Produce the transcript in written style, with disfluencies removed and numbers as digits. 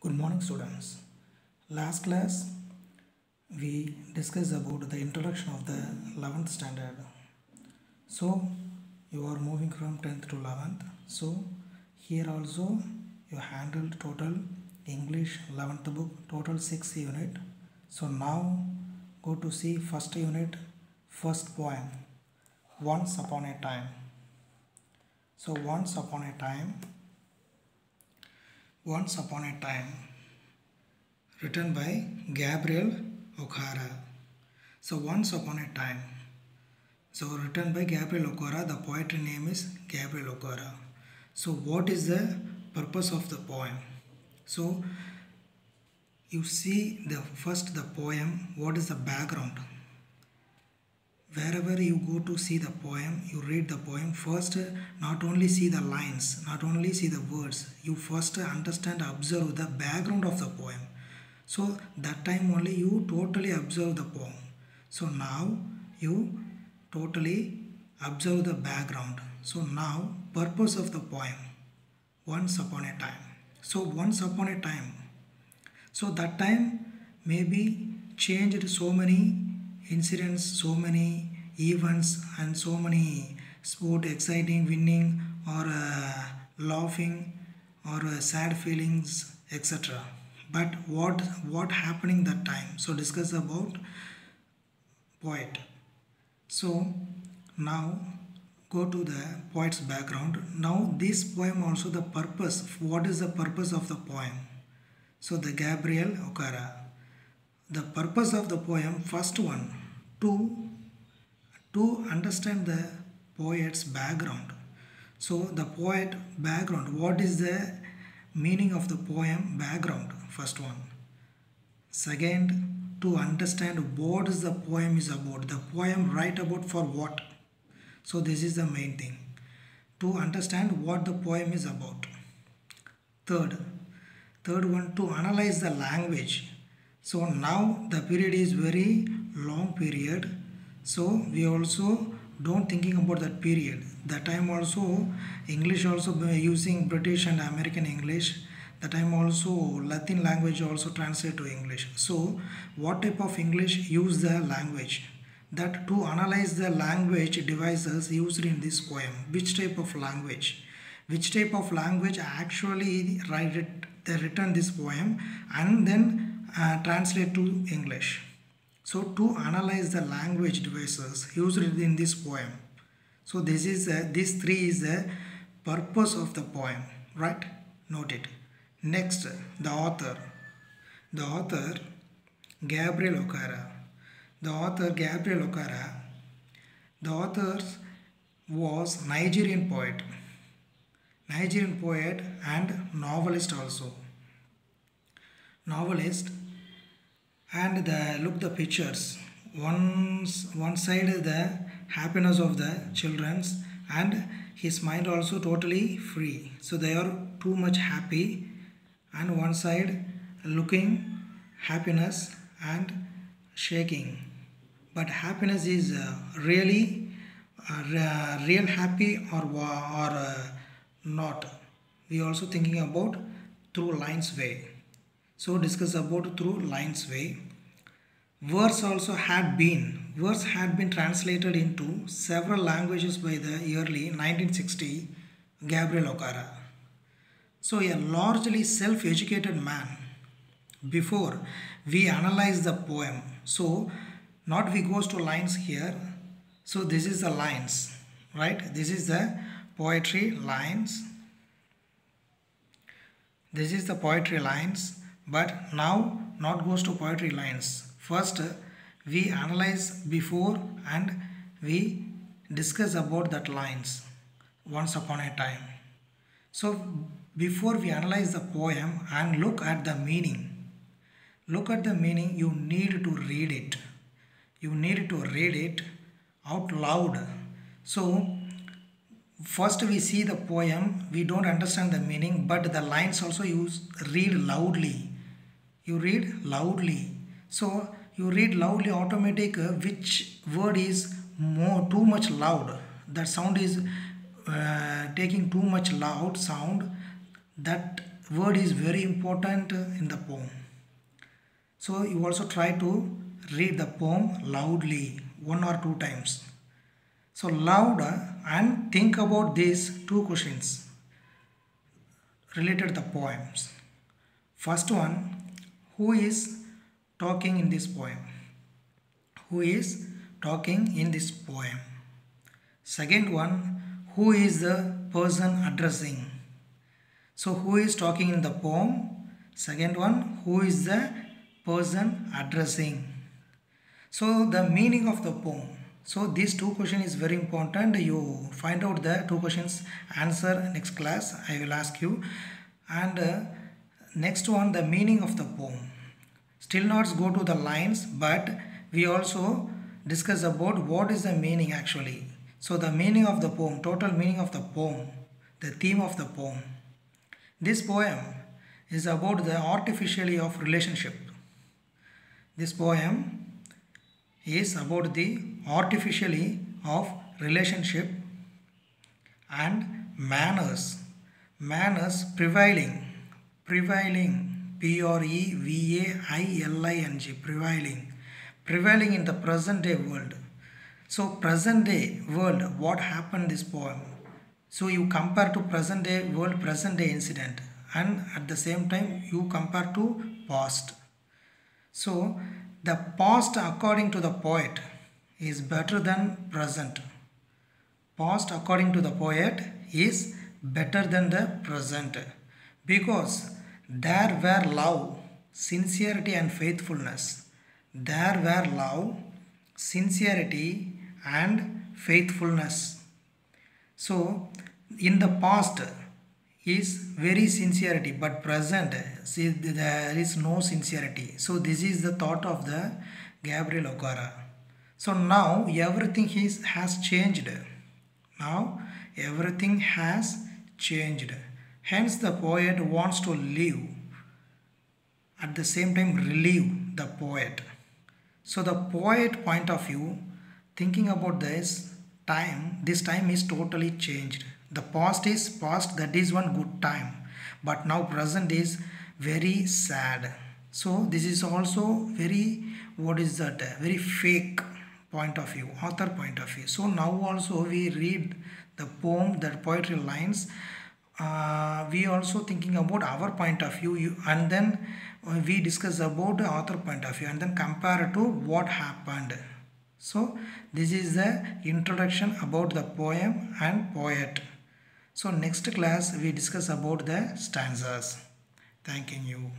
Good morning, students. Last class we discussed about the introduction of the 11th standard. So you are moving from 10th to 11th. So here also you handled total English 11th book, total 6 unit. So now go to see first unit, first poem, Once Upon a Time. So once upon a time, written by Gabriel O'Hara. So once upon a time. So written by Gabriel O'Hara. The poetry name is Gabriel O'Hara. So what is the purpose of the poem? So you see the poem, what is the background? Wherever you go to see the poem, you read the poem, first not only see the lines, not only see the words, you first understand, observe the background of the poem. So that time only you totally observe the poem. So now you totally observe the background. So now purpose of the poem, once upon a time. So once upon a time. So that time maybe changed so many incidents, so many events and so many sport, exciting, winning or laughing or sad feelings, etc. But what happening that time? So discuss about poet. So now go to the poet's background. Now this poem also the purpose. What is the purpose of the poem? So the Gabriel O'Hara. The purpose of the poem, first one, to understand the poet's background. So the poet background, what is the meaning of the poem background? First one. Second, to understand what is the poem is about. The poem write about for what? So this is the main thing. To understand what the poem is about. Third one, to analyze the language. So now the period is very long period. So we also don't thinking about that period. That time also English also using British and American English. That time also Latin language also translate to English. So what type of English use the language? That to analyze the language devices used in this poem. Which type of language? Which type of language actually written this poem and then translate to English. So to analyze the language devices used in this poem. So these three is the purpose of the poem, right? Note it. Next, the author. The author Gabriel O'Hara. The author was Nigerian poet and novelist also. And look the pictures. One side is the happiness of the children's and his mind also totally free. So they are too much happy, and one side looking happiness and shaking. But happiness is really real happy or not. We also thinking about through lines way. So discuss about through lines way. Verse had been translated into several languages by the early 1960 Gabriel O'Hara. So a largely self-educated man. Before we analyze the poem, so not we goes to lines here. So this is the lines, right? This is the poetry lines. This is the poetry lines. But now not goes to poetry lines. First we analyze before and we discuss about that lines. Once upon a time. So before we analyze the poem and look at the meaning. Look at the meaning, you need to read it. You need to read it out loud. So first we see the poem, we don't understand the meaning, but the lines also read loudly. You read loudly. So you read loudly, automatic which word is too much loud. That sound is taking too much loud sound. That word is very important in the poem. So you also try to read the poem loudly 1 or 2 times. So loud and think about these 2 questions related to the poems. First one, who is talking in this poem? Who is talking in this poem? Second one, who is the person addressing? So who is talking in the poem? Second one, who is the person addressing? So the meaning of the poem. So these 2 questions is very important. You find out the 2 questions answer next class. I will ask you. And next one, the meaning of the poem. Still not go to the lines, but we also discuss about what is the meaning actually. So the meaning of the poem, total meaning of the poem, the theme of the poem. This poem is about the artificially of relationship. This poem is about the artificially of relationship and manners. Manners prevailing, prevailing, prevailing in the present day world. So present day world, what happened in this poem? So you compare to present day world, present day incident, and at the same time you compare to past. So the past according to the poet is better than present. Past according to the poet is better than the present, because there were love, sincerity and faithfulness. There were love, sincerity and faithfulness. So in the past is very sincerity, but present see there is no sincerity. So this is the thought of the Gabriel O'Gara. So now everything has changed. Now everything has changed. Hence the poet wants to live, at the same time relieve the poet. So the poet point of view, thinking about this time is totally changed. The past is past, that is one good time, but now present is very sad. So this is also very, what is that, very fake point of view, author point of view. So now also we read the poem, the poetry lines, we also thinking about our point of view, and then we discuss about the author point of view and then compare to what happened. So this is the introduction about the poem and poet. So next class we discuss about the stanzas. Thanking you.